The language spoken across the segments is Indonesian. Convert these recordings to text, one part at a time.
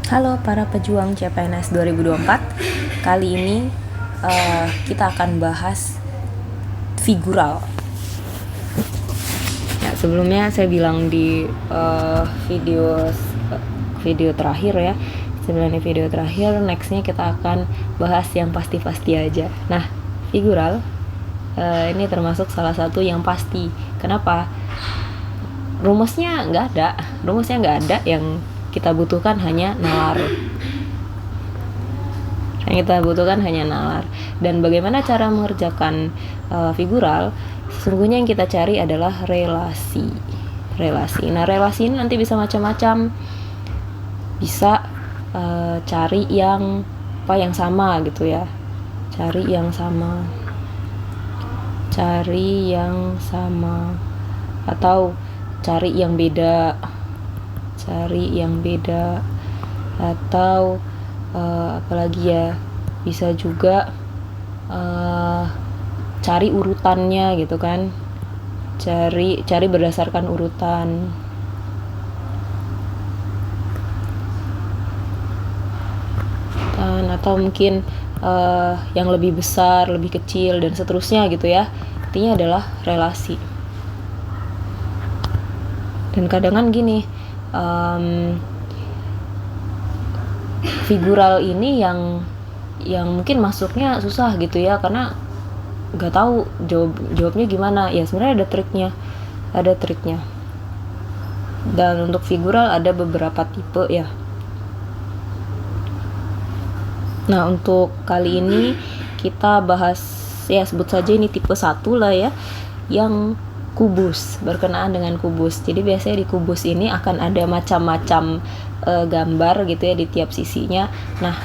Halo para pejuang CPNS 2024. Kali ini kita akan bahas figural. Ya, sebelumnya saya bilang di video terakhir ya. Sebelum di video terakhir, nextnya kita akan bahas yang pasti-pasti aja. Nah, figural ini termasuk salah satu yang pasti. Kenapa? Rumusnya nggak ada. Yang kita butuhkan hanya nalar. Dan bagaimana cara mengerjakan figural? Sesungguhnya yang kita cari adalah relasi. Nah, relasi ini nanti bisa macam-macam. Bisa cari yang sama gitu ya. Cari yang sama atau cari yang beda atau apalagi ya, bisa juga cari urutannya gitu kan, cari berdasarkan urutan. Atau mungkin yang lebih besar, lebih kecil, dan seterusnya gitu ya. Intinya adalah relasi. Dan kadang gini, figural ini yang mungkin masuknya susah gitu ya, karena nggak tahu jawabnya gimana. Ya sebenarnya ada triknya. Dan untuk figural ada beberapa tipe ya. Nah, untuk kali ini kita bahas ya, sebut saja ini tipe 1 lah ya, yang kubus, berkenaan dengan kubus. Jadi biasanya di kubus ini akan ada macam-macam gambar gitu ya di tiap sisinya. Nah,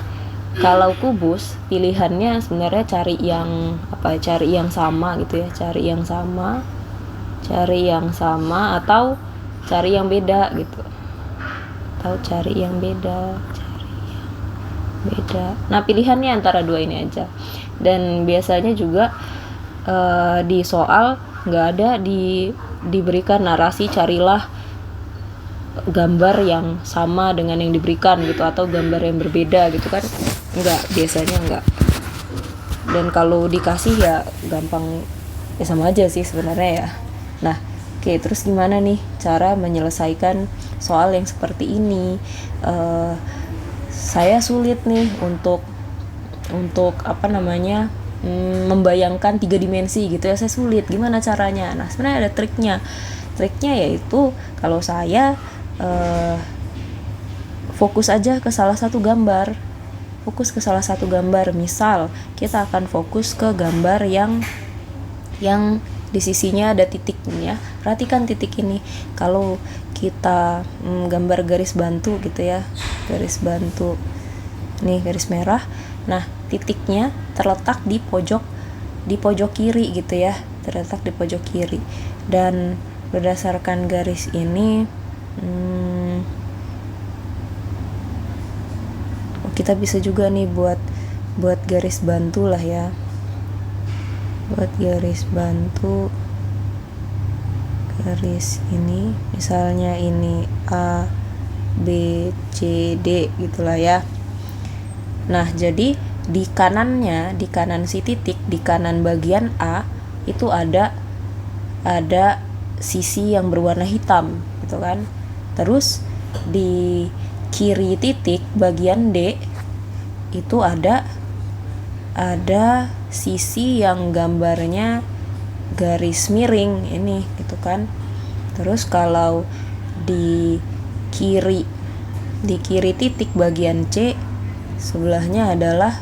kalau kubus pilihannya sebenarnya cari yang sama gitu ya, cari yang sama atau cari yang beda gitu. Nah, pilihannya antara dua ini aja. Dan biasanya juga di soal nggak ada diberikan narasi carilah gambar yang sama dengan yang diberikan gitu, atau gambar yang berbeda gitu kan. Biasanya enggak. Dan kalau dikasih ya gampang, ya sama aja sih sebenarnya ya. Nah, oke, terus gimana nih cara menyelesaikan soal yang seperti ini? Saya sulit nih untuk membayangkan 3 dimensi gitu ya. Saya sulit, gimana caranya? Nah, sebenarnya ada triknya yaitu kalau saya fokus aja ke salah satu gambar. Misal kita akan fokus ke gambar yang di sisinya ada titik ya. Perhatikan titik ini. Kalau kita gambar garis bantu gitu ya, garis bantu nih, garis merah. Nah, titiknya terletak di pojok kiri gitu ya, dan berdasarkan garis ini kita bisa juga nih buat garis bantu lah ya, garis ini, misalnya ini A B C D gitulah ya. Nah, jadi di kanan si titik, di kanan bagian A itu ada sisi yang berwarna hitam gitu kan. Terus di kiri titik bagian D itu ada sisi yang gambarnya garis miring ini gitu kan. Terus kalau di kiri titik bagian C, sebelahnya adalah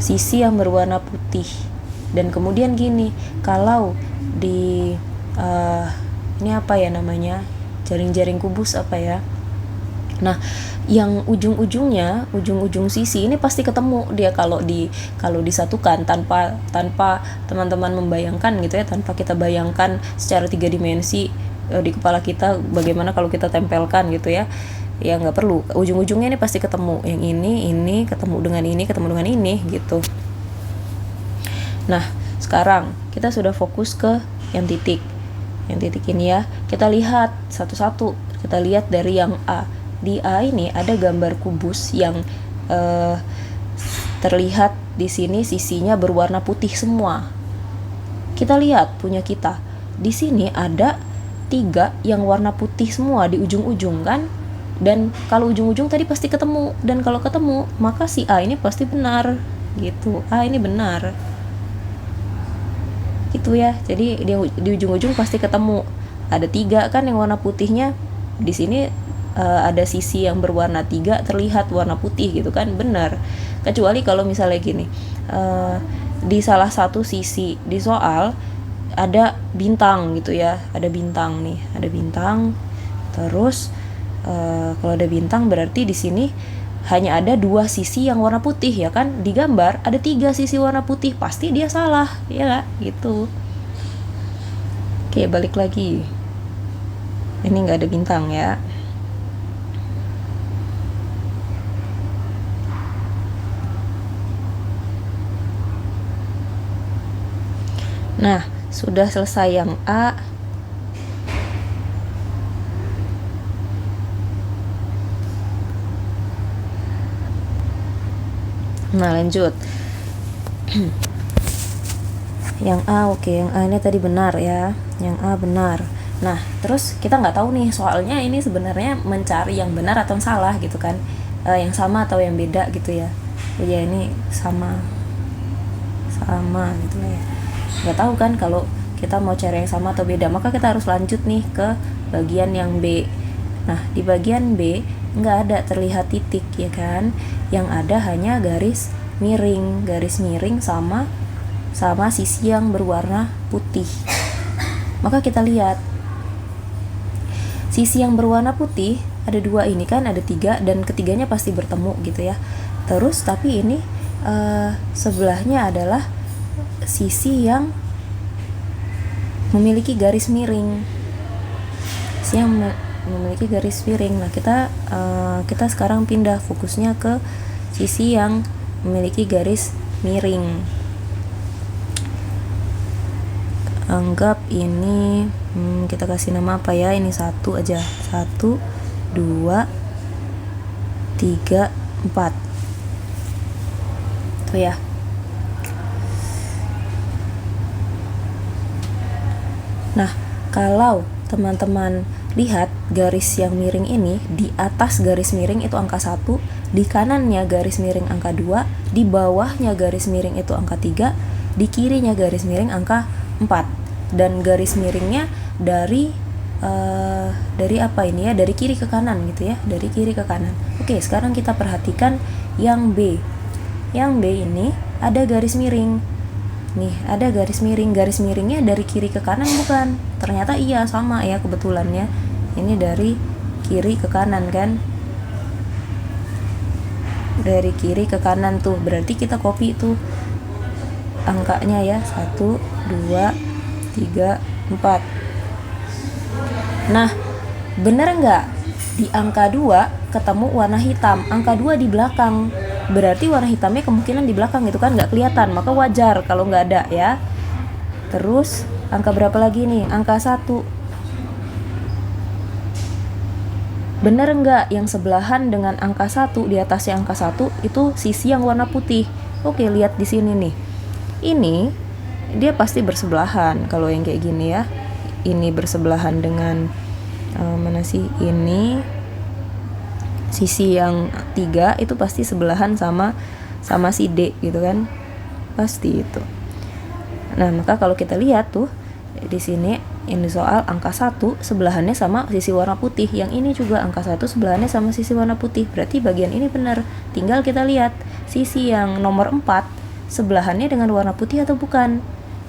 sisi yang berwarna putih. Dan kemudian gini, kalau di ini apa ya namanya, jaring-jaring kubus apa ya. Nah, yang ujung sisi ini pasti ketemu dia kalau disatukan tanpa teman-teman membayangkan gitu ya, tanpa kita bayangkan secara 3 dimensi di kepala kita bagaimana kalau kita tempelkan gitu ya. Ya nggak perlu, ujung-ujungnya ini pasti ketemu, yang ini ketemu dengan ini gitu. Nah, sekarang kita sudah fokus ke yang titik ini ya. Kita lihat satu-satu, kita lihat dari yang A. di A ini ada gambar kubus yang terlihat di sini sisinya berwarna putih semua. Kita lihat punya kita. Di sini ada 3 yang warna putih semua di ujung-ujung kan? Dan kalau ujung-ujung tadi pasti ketemu, dan kalau ketemu maka si A ini pasti benar gitu. A ini benar. Gitu ya. Jadi di ujung-ujung pasti ketemu. Ada 3 kan yang warna putihnya. Di sini ada sisi yang berwarna 3 terlihat warna putih gitu kan, benar. Kecuali kalau misalnya gini, di salah satu sisi di soal ada bintang gitu ya, ada bintang nih, ada bintang. Terus kalau ada bintang berarti di sini hanya ada 2 sisi yang warna putih ya kan. Di gambar ada 3 sisi warna putih, pasti dia salah ya gak? Gitu. Oke, balik lagi. Ini nggak ada bintang ya. Nah, sudah selesai yang A. Nah, lanjut. Yang A, oke, yang A ini tadi benar ya. Yang A benar. Nah, terus kita nggak tahu nih, soalnya ini sebenarnya mencari yang benar atau yang salah gitu kan, yang sama atau yang beda gitu ya. Ya ini sama gitu ya. Nggak tahu kan kalau kita mau cari yang sama atau beda, maka kita harus lanjut nih ke bagian yang B. Nah, di bagian B nggak ada terlihat titik ya kan, yang ada hanya garis miring sama sisi yang berwarna putih. Maka kita lihat sisi yang berwarna putih ada 2 ini kan, ada 3, dan ketiganya pasti bertemu gitu ya. Terus tapi ini sebelahnya adalah sisi yang memiliki garis miring. Sisi yang memiliki garis miring. Nah, kita sekarang pindah fokusnya ke sisi yang memiliki garis miring. Anggap ini kita kasih nama apa ya, ini 1 aja, 1, 2, 3, 4 tuh ya. Nah, kalau teman-teman lihat garis yang miring ini, di atas garis miring itu angka 1, di kanannya garis miring angka 2, di bawahnya garis miring itu angka 3, di kirinya garis miring angka 4. Dan garis miringnya dari apa ini ya, dari kiri ke kanan gitu ya, dari kiri ke kanan. Oke, sekarang kita perhatikan yang B. Yang B ini ada garis miring. Nih, ada garis miring. Garis miringnya dari kiri ke kanan bukan? Ternyata iya, sama ya kebetulannya. Ini dari kiri ke kanan kan? Dari kiri ke kanan tuh. Berarti kita copy tuh angkanya ya, 1, 2, 3, 4. Nah, bener nggak? Di angka 2 ketemu warna hitam, angka 2 di belakang. Berarti warna hitamnya kemungkinan di belakang gitu kan, nggak kelihatan, maka wajar kalau nggak ada ya. Terus angka berapa lagi nih? Angka 1. Bener nggak yang sebelahan dengan angka 1, di atasnya angka 1 itu sisi yang warna putih? Oke, lihat di sini nih. Ini dia pasti bersebelahan kalau yang kayak gini ya. Ini bersebelahan dengan mana sih? Ini sisi yang 3 itu pasti sebelahan sama si D gitu kan, pasti itu. Nah, maka kalau kita lihat tuh di sini, ini soal angka 1 sebelahannya sama sisi warna putih, yang ini juga angka 1 sebelahannya sama sisi warna putih, berarti bagian ini benar. Tinggal kita lihat sisi yang nomor 4 sebelahannya dengan warna putih atau bukan.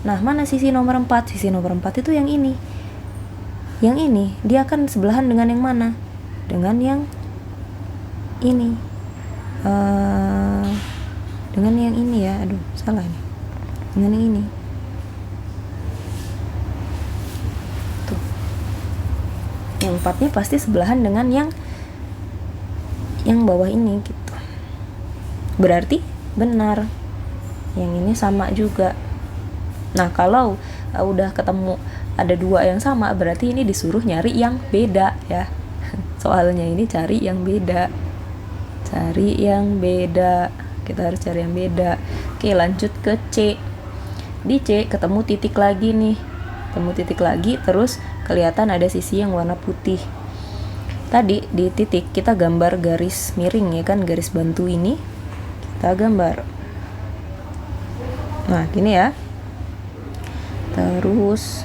Nah, mana sisi nomor 4? Sisi nomor 4 itu yang ini. Yang ini, dia akan sebelahan dengan yang mana? Dengan yang ini. Dengan yang ini ya. Aduh, salah nih. Dengan yang ini. Tuh. Yang 4-nya pasti sebelahan dengan yang bawah ini gitu. Berarti benar. Yang ini sama juga. Nah, kalau udah ketemu ada 2 yang sama, berarti ini disuruh nyari yang beda ya. soalnya ini cari yang beda. Kita harus cari yang beda. Oke, lanjut ke C. Di C ketemu titik lagi nih, terus kelihatan ada sisi yang warna putih. Tadi di titik kita gambar garis miring ya kan, garis bantu ini kita gambar. Nah gini ya. Terus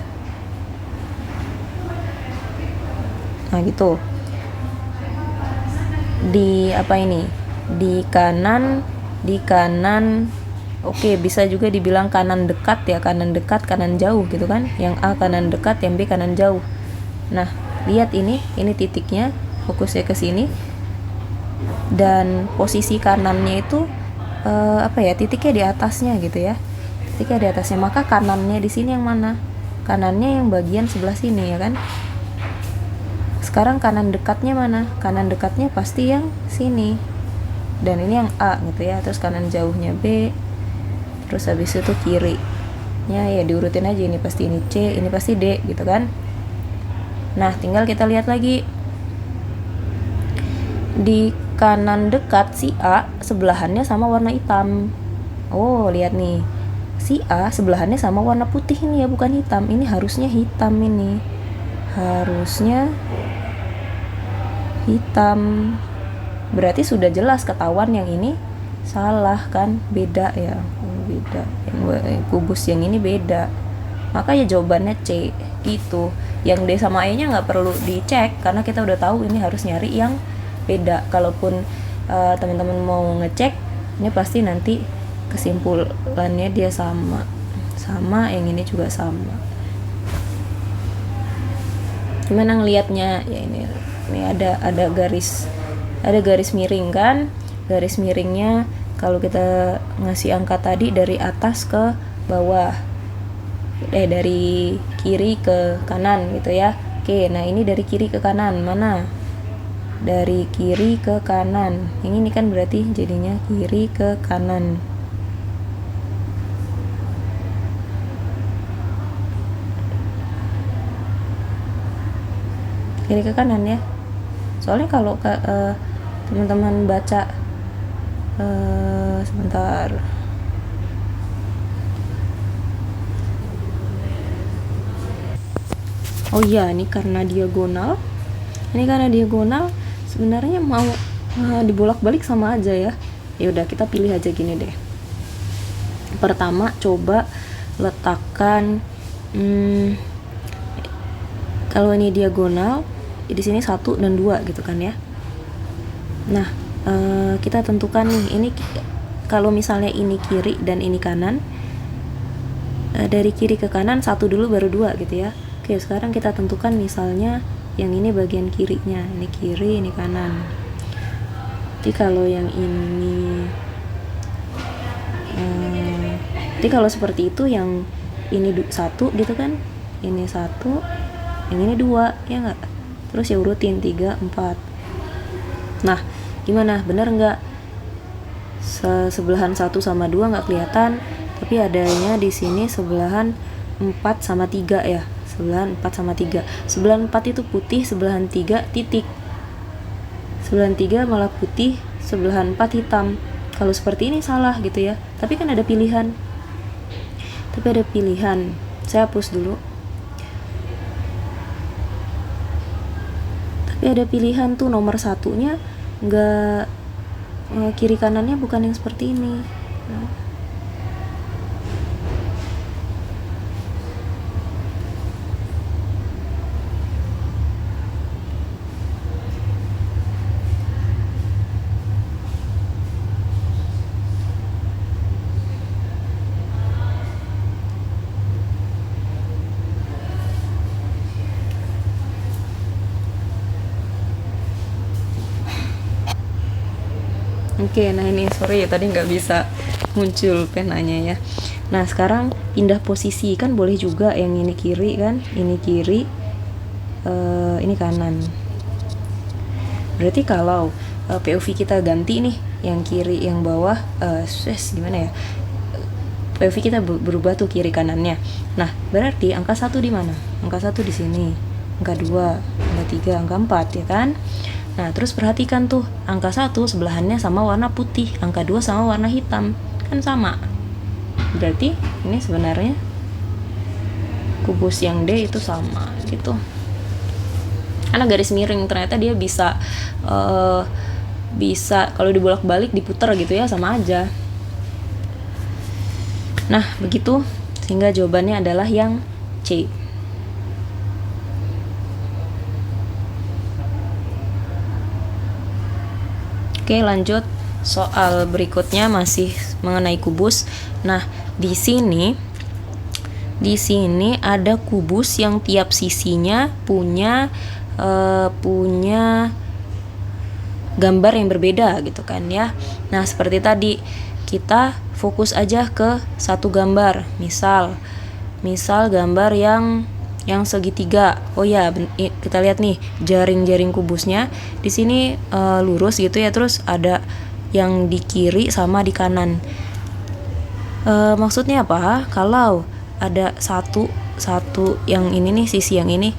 nah gitu. Di apa ini? Di kanan, oke, bisa juga dibilang kanan dekat ya, kanan dekat, kanan jauh gitu kan. Yang A kanan dekat, yang B kanan jauh. Nah, lihat ini titiknya, fokusnya ke sini. Dan posisi kanannya itu titiknya di atasnya gitu ya. Titiknya di atasnya, maka kanannya di sini yang mana? Kanannya yang bagian sebelah sini ya kan. Sekarang kanan dekatnya mana? Kanan dekatnya pasti yang sini. Dan ini yang A gitu ya. Terus kanan jauhnya B. Terus habis itu kirinya ya diurutin aja, ini pasti ini C, ini pasti D gitu kan. Nah, tinggal kita lihat lagi. Di kanan dekat si A sebelahannya sama warna hitam. Oh, lihat nih. Si A sebelahannya sama warna putih ini ya, bukan hitam. Ini harusnya hitam ini. Harusnya hitam. Berarti sudah jelas ketahuan yang ini salah kan, beda ya, beda. Yang kubus yang ini beda. Maka ya jawabannya C gitu. Yang D sama E nya nggak perlu dicek karena kita udah tahu ini harus nyari yang beda. Kalaupun teman-teman mau ngecek, ini pasti nanti kesimpulannya dia sama, yang ini juga sama. Gimana ngelihatnya? Ya ini ada garis miring kan. Garis miringnya kalau kita ngasih angka tadi dari atas ke bawah, dari kiri ke kanan gitu ya. Oke, nah ini dari kiri ke kanan, mana? Dari kiri ke kanan. Yang ini kan berarti jadinya kiri ke kanan. Kiri ke kanan ya. Soalnya kalau teman-teman baca sebentar. Oh iya, ini karena diagonal. Sebenarnya mau dibolak-balik sama aja ya. Ya udah, kita pilih aja gini deh. Pertama coba letakkan kalau ini diagonal, di sini 1 dan 2 gitu kan ya. Nah, kita tentukan nih, ini kalau misalnya ini kiri dan ini kanan, dari kiri ke kanan 1 dulu baru 2 gitu ya. Oke, sekarang kita tentukan misalnya yang ini bagian kirinya, ini kiri, ini kanan. Jadi kalau yang ini kalau seperti itu, yang ini 1 gitu kan, ini 1, yang ini 2 ya nggak? Terus ya urutin 3, 4. Nah, gimana? Bener nggak? Sebelahan 1 sama 2 nggak kelihatan, tapi adanya di sini sebelahan 4 sama 3 ya. Sebelahan 4 sama 3. Sebelahan 4 itu putih, sebelahan 3 titik. Sebelahan 3 malah putih, sebelahan 4 hitam. Kalau seperti ini salah gitu ya. Tapi kan ada pilihan. Saya hapus dulu. Tapi ada pilihan tuh, nomor 1-nya nggak, kiri kanannya bukan yang seperti ini. Oke, nah ini sorry ya tadi nggak bisa muncul penanya ya. Nah sekarang pindah posisi, kan boleh juga yang ini kiri kan, ini kiri, ini kanan. Berarti kalau POV kita ganti nih, yang kiri yang bawah, gimana ya? POV kita berubah tuh kiri kanannya. Nah berarti angka 1 di mana? Angka 1 di sini, angka 2, angka 3, angka 4 ya kan? Nah, terus perhatikan tuh, angka 1 sebelahannya sama warna putih, angka 2 sama warna hitam. Kan sama. Berarti ini sebenarnya kubus yang D itu sama gitu. Karena garis miring ternyata dia bisa kalau dibolak-balik diputar gitu ya, sama aja. Nah, begitu, sehingga jawabannya adalah yang C. Oke, lanjut. Soal berikutnya masih mengenai kubus. Nah, di sini ada kubus yang tiap sisinya punya gambar yang berbeda gitu kan ya. Nah, seperti tadi kita fokus aja ke satu gambar. Misal gambar yang segitiga. Oh ya, kita lihat nih jaring-jaring kubusnya. Di sini lurus gitu ya, terus ada yang di kiri sama di kanan. Maksudnya apa? Kalau ada satu yang ini nih, sisi yang ini,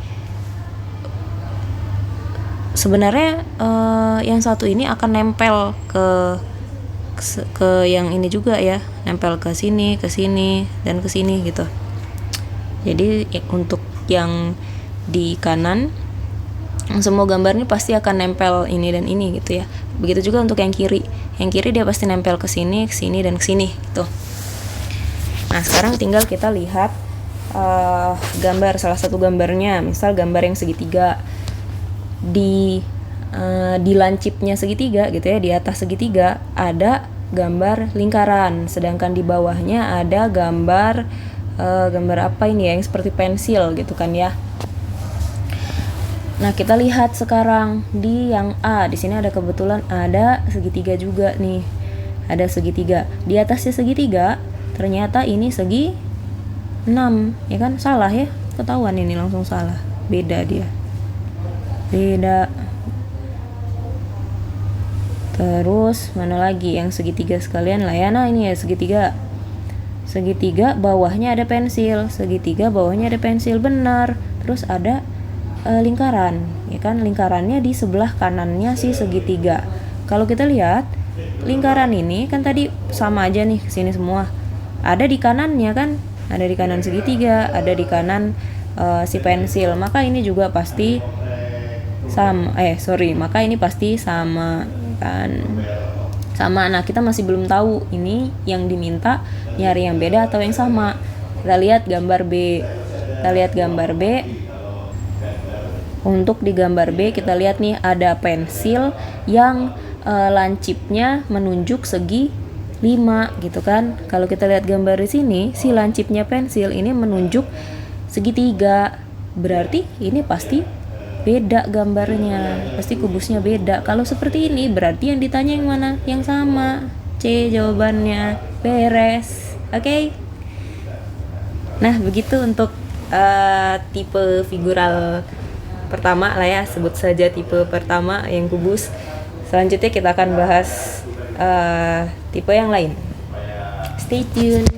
sebenarnya yang satu ini akan nempel ke yang ini juga ya, nempel ke sini, dan ke sini gitu. Jadi untuk yang di kanan, semua gambar ini pasti akan nempel ini dan ini gitu ya. Begitu juga untuk yang kiri. Yang kiri dia pasti nempel ke sini, dan ke sini gitu. Nah, sekarang tinggal kita lihat gambar, salah satu gambarnya. Misal gambar yang segitiga. Di lancipnya segitiga gitu ya, di atas segitiga ada gambar lingkaran, sedangkan di bawahnya ada gambar apa ini ya, yang seperti pensil gitu kan ya. Nah, kita lihat sekarang di yang A. Di sini ada kebetulan ada segitiga juga nih. Ada segitiga. Di atasnya segitiga, ternyata ini segi 6, ya kan? Salah ya. Ketahuan ini langsung salah. Beda dia. Beda. Terus mana lagi yang segitiga sekalian lah ya. Nah, ini ya segitiga bawahnya ada pensil, segitiga bawahnya ada pensil, benar. Terus ada lingkaran, ya kan? Lingkarannya di sebelah kanannya si segitiga. Kalau kita lihat lingkaran ini kan tadi sama aja nih, kesini semua. Ada di kanannya kan? Ada di kanan segitiga, ada di kanan si pensil. Maka ini juga pasti sama. Maka ini pasti sama kan? Sama. Nah, kita masih belum tahu ini yang diminta nyari yang beda atau yang sama. Kita lihat gambar B. Untuk di gambar B kita lihat nih ada pensil yang lancipnya menunjuk segi 5 gitu kan. Kalau kita lihat gambar di sini, si lancipnya pensil ini menunjuk segitiga. Berarti ini pasti beda gambarnya, pasti kubusnya beda. Kalau seperti ini berarti yang ditanya yang mana? Yang sama. C jawabannya. Beres. Oke. Nah, begitu untuk tipe figural pertama lah ya, sebut saja tipe pertama yang kubus. Selanjutnya kita akan bahas tipe yang lain. Stay tune.